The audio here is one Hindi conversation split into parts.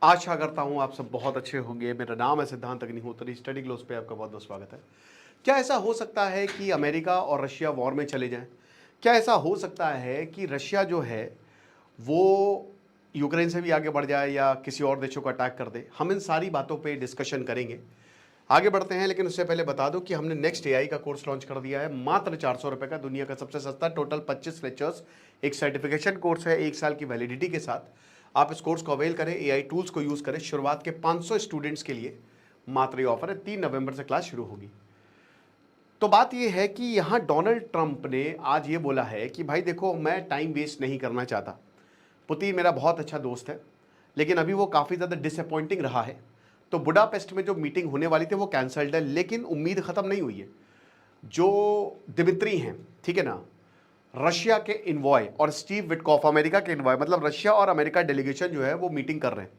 आशा करता हूँ आप सब बहुत अच्छे होंगे। मेरा नाम है सिद्धांत अग्निहोत्री। स्टडी ग्लोस पे आपका बहुत बहुत स्वागत है। क्या ऐसा हो सकता है कि अमेरिका और रशिया वॉर में चले जाएं? क्या ऐसा हो सकता है कि रशिया जो है वो यूक्रेन से भी आगे बढ़ जाए या किसी और देशों को अटैक कर दे? हम इन सारी बातों पे डिस्कशन करेंगे। आगे बढ़ते हैं, लेकिन उससे पहले बता दूं कि हमने नेक्स्ट एआई का कोर्स लॉन्च कर दिया है। मात्र 400 रुपए का, दुनिया का सबसे सस्ता, टोटल 25 लेक्चर्स, एक सर्टिफिकेशन कोर्स है 1 साल की वैलिडिटी के साथ। आप इस कोर्स को अवेल करें, एआई टूल्स को यूज करें। शुरुआत के 500 स्टूडेंट्स के लिए मात्र ये ऑफर है। 3 नवंबर से क्लास शुरू होगी। तो बात यह है कि यहां डोनाल्ड ट्रंप ने आज ये बोला है कि भाई देखो, मैं टाइम वेस्ट नहीं करना चाहता। पुतिन मेरा बहुत अच्छा दोस्त है, लेकिन अभी वो काफ़ी ज़्यादा डिसअपॉइंटिंग रहा है। तो बुडापेस्ट में जो मीटिंग होने वाली थी वो कैंसल्ड है, लेकिन उम्मीद ख़त्म नहीं हुई है। जो दिमित्री हैं, ठीक है ना, रशिया के इन्वॉय, और स्टीव विटकॉफ अमेरिका के इन्वॉय, मतलब रशिया और अमेरिका डेलीगेशन जो है वो मीटिंग कर रहे हैं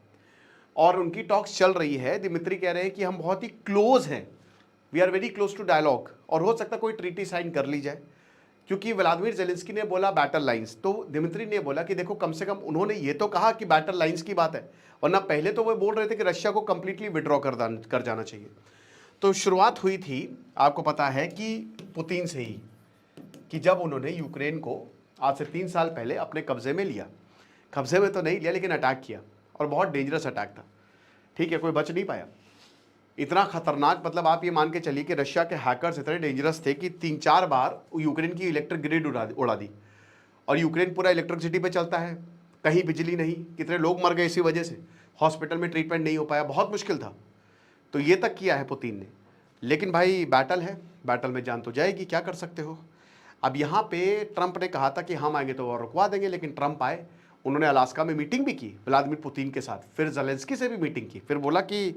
और उनकी टॉक्स चल रही है। दिमित्री कह रहे हैं कि हम बहुत ही क्लोज हैं, we are very close to dialogue, और हो सकता है कोई ट्रीटी साइन कर ली जाए। क्योंकि व्लादिमीर जेलेंस्की ने बोला बैटल लाइंस, तो दिमित्री ने बोला कि देखो, कम से कम उन्होंने ये तो कहा कि बैटल लाइंस की बात है, वरना पहले तो वो बोल रहे थे कि रशिया को कंप्लीटली विड्रॉ कर जाना चाहिए। तो शुरुआत हुई थी, आपको पता है कि पुतिन से ही, कि जब उन्होंने यूक्रेन को आज से 3 साल पहले अपने कब्जे में लिया। कब्जे में तो नहीं लिया, लेकिन अटैक किया, और बहुत डेंजरस अटैक था। ठीक है, कोई बच नहीं पाया। इतना खतरनाक, मतलब आप ये मान के चलिए कि रशिया के हैकर्स इतने डेंजरस थे कि 3-4 बार यूक्रेन की इलेक्ट्रिक ग्रिड उड़ा दी। और यूक्रेन पूरा इलेक्ट्रिसिटी पे चलता है, कहीं बिजली नहीं, कितने लोग मर गए इसी वजह से, हॉस्पिटल में ट्रीटमेंट नहीं हो पाया, बहुत मुश्किल था। तो ये तक किया है पुतिन ने। लेकिन भाई बैटल है, बैटल में जान तो जाएगी, क्या कर सकते हो। अब यहाँ पे ट्रंप ने कहा था कि हम आएंगे तो वो रुकवा देंगे, लेकिन ट्रंप आए, उन्होंने अलास्का में मीटिंग भी की व्लादिमीर पुतिन के साथ, फिर जेलेंस्की से भी मीटिंग की, फिर बोला कि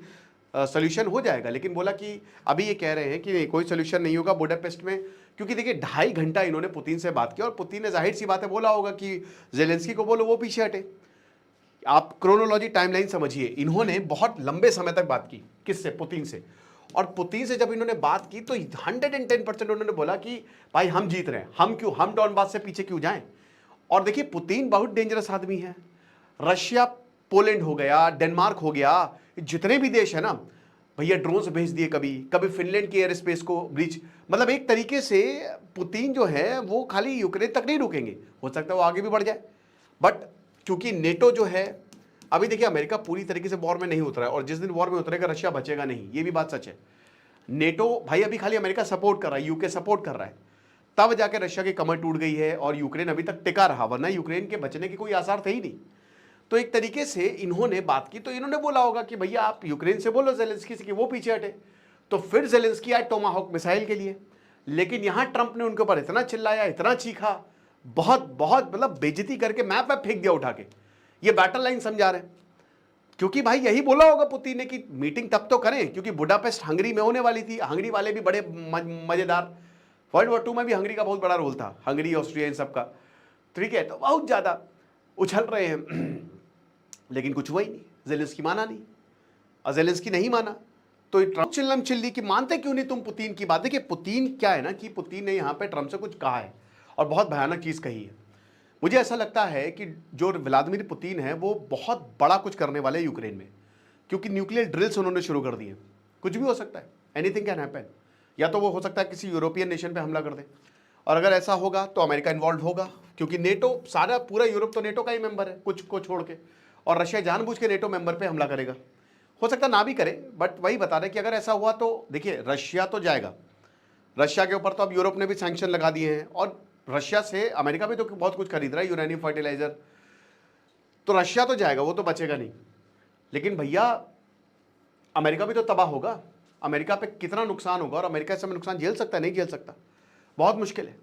सोल्यूशन हो जाएगा, लेकिन बोला कि अभी ये कह रहे हैं कि नहीं, कोई सोल्यूशन नहीं होगा बुडापेस्ट में। क्योंकि देखिए 2.5 घंटा इन्होंने पुतिन से बात की, और पुतिन ने जाहिर सी बात है बोला होगा कि जेलेंस्की को बोलो वो पीछे हटे। आप क्रोनोलॉजी टाइमलाइन समझिए, इन्होंने बहुत लंबे समय तक बात की, किससे? पुतिन से। और पुतिन से जब इन्होंने बात की तो 110% उन्होंने बोला कि भाई हम जीत रहे हैं, हम डॉनबास से पीछे क्यों जाएं। और देखिए पुतिन बहुत डेंजरस आदमी है। रशिया, पोलैंड हो गया, डेनमार्क हो गया, जितने भी देश है ना भैया, ड्रोन से भेज दिए, कभी कभी फिनलैंड की एयर स्पेस को ब्रीच। मतलब एक तरीके से पुतिन जो है वो खाली यूक्रेन तक नहीं रुकेंगे, हो सकता है वो आगे भी बढ़ जाए। बट क्योंकि नेटो जो है, अभी देखिए अमेरिका पूरी तरीके से वॉर में नहीं उतरा है, और जिस दिन वॉर में उतरेगा रशिया बचेगा नहीं, ये भी बात सच है। नेटो भाई अभी खाली अमेरिका सपोर्ट कर रहा है, यूके सपोर्ट कर रहा है, तब जाके रशिया की कमर टूट गई है और यूक्रेन अभी तक टिका रहा, वरना यूक्रेन के बचने के कोई आसार थे ही नहीं। तो एक तरीके से इन्होंने बात की, तो इन्होंने बोला होगा कि भैया आप यूक्रेन से बोलो जेलेंस्की से कि वो पीछे हटे। तो फिर जेलेंस्की आए टोमाहॉक मिसाइल के लिए, लेकिन यहां ट्रंप ने उनके ऊपर इतना चिल्लाया, इतना चीखा, बहुत बहुत मतलब बेइज्जती करके मैप वैप फेंक दिया उठा के। ये बैटल लाइन समझा रहे हैं, क्योंकि भाई यही बोला होगा पुतिन ने कि मीटिंग तब तो करें, क्योंकि बुडापेस्ट हंगरी में होने वाली थी। हंगरी वाले भी बड़े मजेदार, वर्ल्ड वॉर 2 में भी हंगरी का बहुत बड़ा रोल था, हंगरी ऑस्ट्रिया इन सबका। ठीक है, तो बहुत ज्यादा उछल रहे हैं लेकिन कुछ हुआ ही नहीं, जेलेंस्की माना नहीं, और जेलेंस्की नहीं माना तो ट्रंप चिल्लम चिल्ली कि मानते क्यों नहीं तुम पुतिन की बात। देखिए पुतिन क्या है ना, कि पुतिन ने यहाँ पे ट्रंप से कुछ कहा है और बहुत भयानक चीज कही है। मुझे ऐसा लगता है कि जो व्लादिमीर पुतिन है वो बहुत बड़ा कुछ करने वाले हैं यूक्रेन में, क्योंकि न्यूक्लियर ड्रिल्स उन्होंने शुरू कर दिए। कुछ भी हो सकता है, एनीथिंग कैन हैपन। या तो वो हो सकता है किसी यूरोपियन नेशन पे हमला कर दे, और अगर ऐसा होगा तो अमेरिका इन्वॉल्व होगा, क्योंकि नेटो, सारा पूरा यूरोप तो नेटो का ही मेंबर है कुछ को छोड़ के, और रशिया जानबूझ के नेटो मेंबर पे हमला करेगा। हो सकता ना भी करे, बट वही बता रहे कि अगर ऐसा हुआ तो देखिए रशिया तो जाएगा, रशिया के ऊपर तो अब यूरोप ने भी सैंक्शन लगा दिए हैं, और रशिया से अमेरिका भी तो बहुत कुछ खरीद रहा है, यूरेनियम फर्टिलाइजर। तो रशिया तो जाएगा, वो तो बचेगा नहीं, लेकिन भैया अमेरिका भी तो तबाह होगा। अमेरिका पे कितना नुकसान होगा, और अमेरिका से नुकसान झेल सकता है, नहीं झेल सकता, बहुत मुश्किल है।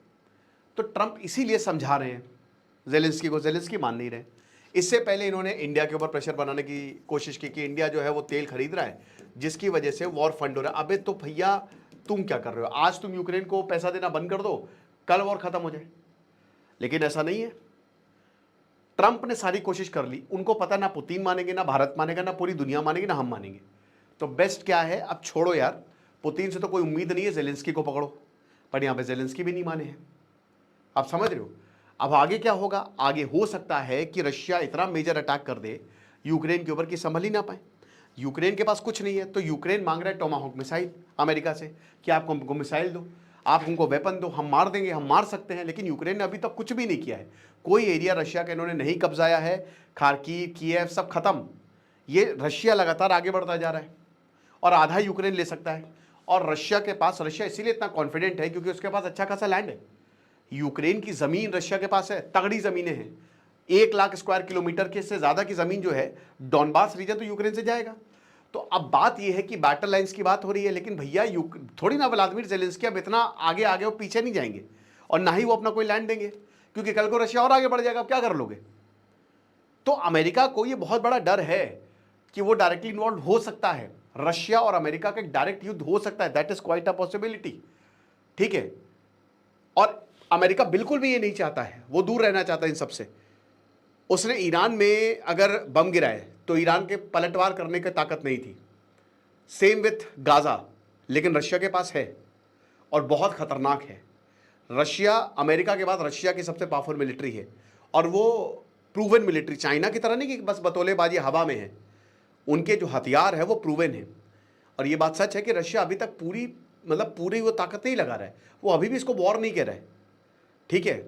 तो ट्रंप इसीलिए समझा रहे हैं जेलेंस्की को, जेलेंस्की मान नहीं रहे। इससे पहले इन्होंने इंडिया के ऊपर प्रेशर बनाने की कोशिश की कि इंडिया जो है वो तेल खरीद रहा है, जिसकी वजह से वॉर फंड हो रहा है। अबे तो भैया तुम क्या कर रहे हो, आज तुम यूक्रेन को पैसा देना बंद कर दो, कल वॉर खत्म हो जाए। लेकिन ऐसा नहीं है, ट्रंप ने सारी कोशिश कर ली, उनको पता ना पुतिन मानेंगे, ना भारत मानेगा, ना पूरी दुनिया मानेगी, ना हम मानेंगे। तो बेस्ट क्या है, अब छोड़ो यार, पुतिन से तो कोई उम्मीद नहीं है, जेलेंस्की को पकड़ो। पर यहां पे जेलेंस्की भी नहीं माने हैं, आप समझ रहे हो। अब आगे क्या होगा, आगे हो सकता है कि रशिया इतना मेजर अटैक कर दे यूक्रेन के ऊपर कि संभल ही ना पाए। यूक्रेन के पास कुछ नहीं है, तो यूक्रेन मांग रहा है टोमाहोक मिसाइल अमेरिका से कि आप हमको मिसाइल दो, आप हमको वेपन दो, हम मार देंगे, हम मार सकते हैं। लेकिन यूक्रेन ने अभी तक कुछ भी नहीं किया है, कोई एरिया रशिया का इन्होंने नहीं कब्जाया है। खार्किव, कीव सब खत्म। ये रशिया लगातार आगे बढ़ता जा रहा है और आधा यूक्रेन ले सकता है। और रशिया के पास, रशिया इसीलिए इतना कॉन्फिडेंट है क्योंकि उसके पास अच्छा खासा लैंड है। यूक्रेन की जमीन रशिया के पास है, तगड़ी जमीनें हैं। 1 लाख स्क्वायर किलोमीटर के से ज्यादा की जमीन जो है डॉनबास रीजन तो यूक्रेन से जाएगा। तो अब बात यह है कि बैटल लाइंस की बात हो रही है, लेकिन भैया थोड़ी ना व्लादिमीर जेलेंस्की अब इतना आगे आगे वो पीछे नहीं जाएंगे और ना ही वो अपना कोई लैंड देंगे, क्योंकि कल को रशिया और आगे बढ़ जाएगा, अब क्या कर लोगे। तो अमेरिका को ये बहुत बड़ा डर है कि वो डायरेक्टली इन्वॉल्व हो सकता है, रशिया और अमेरिका का एक डायरेक्ट युद्ध हो सकता है। That is quite a possibility, ठीक है। और अमेरिका बिल्कुल भी ये नहीं चाहता है, वो दूर रहना चाहता है इन सबसे। उसने ईरान में अगर बम गिराए तो ईरान के पलटवार करने की ताकत नहीं थी। सेम विथ गाजा, लेकिन रशिया के पास है और बहुत खतरनाक है। रशिया अमेरिका के बाद रशिया की सबसे पावरफुल मिलिट्री है और वो प्रूवन मिलिट्री, चाइना की तरह नहीं कि बस बतौलेबाजी हवा में है। उनके जो हथियार है वो प्रूवन है। और ये बात सच है कि रशिया अभी तक पूरी वो ताकत नहीं लगा रहा है, वो अभी भी इसको वॉर नहीं कह रहा है, ठीक है।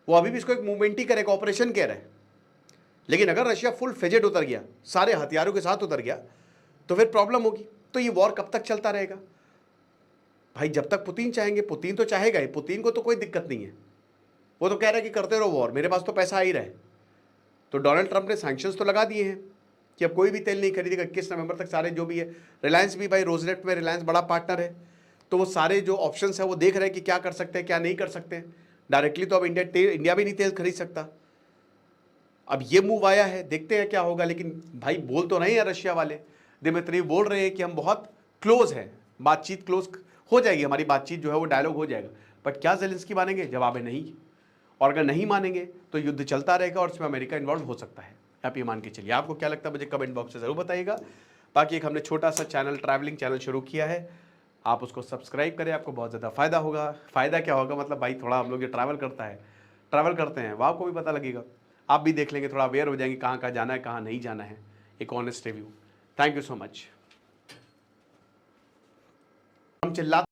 वो अभी भी इसको एक मूवमेंट ही करेगा, ऑपरेशन कह रहा है। लेकिन अगर रशिया फुल फेजेड उतर गया, सारे हथियारों के साथ उतर गया, तो फिर प्रॉब्लम होगी। तो ये वॉर कब तक चलता रहेगा भाई? जब तक पुतिन चाहेंगे। पुतिन तो चाहेगा ही, पुतिन को तो कोई दिक्कत नहीं है, वो तो कह रहा है कि करते रहो वॉर, मेरे पास तो पैसा आ ही रहा है। तो डोनाल्ड ट्रंप ने सैंक्शंस तो लगा दिए हैं कि अब कोई भी तेल नहीं खरीदेगा 21 नवंबर तक। सारे जो भी है, रिलायंस भी भाई, रोजनेफ्ट में रिलायंस बड़ा पार्टनर है, तो वो सारे जो ऑप्शंस है वो देख रहे हैं कि क्या कर सकते हैं क्या नहीं कर सकते हैं। डायरेक्टली तो अब इंडिया भी नहीं तेल खरीद सकता। अब ये मूव आया है, देखते हैं क्या होगा। लेकिन भाई बोल तो रहे हैं रशिया वाले, दिमित्री बोल रहे हैं कि हम बहुत क्लोज हैं, बातचीत क्लोज हो जाएगी, हमारी बातचीत जो है वो डायलॉग हो जाएगा। बट क्या जेलेंस्की मानेंगे? जवाब है नहीं। और अगर नहीं मानेंगे तो युद्ध चलता रहेगा और इसमें अमेरिका इन्वॉल्व हो सकता है, आप ये मान के चलिए। आपको क्या लगता है मुझे कमेंट बॉक्स में जरूर बताइएगा। बाकी एक हमने छोटा सा चैनल, ट्रैवलिंग चैनल शुरू किया है, आप उसको सब्सक्राइब करें, आपको बहुत ज़्यादा फायदा होगा। फ़ायदा क्या होगा मतलब भाई, थोड़ा हम लोग जो ट्रैवल करते हैं वो आपको भी पता लगेगा, आप भी देख लेंगे, थोड़ा अवेयर हो जाएंगे कहाँ कहाँ जाना है कहाँ नहीं जाना है। एक honest review. Thank you so much. हम चिल्ला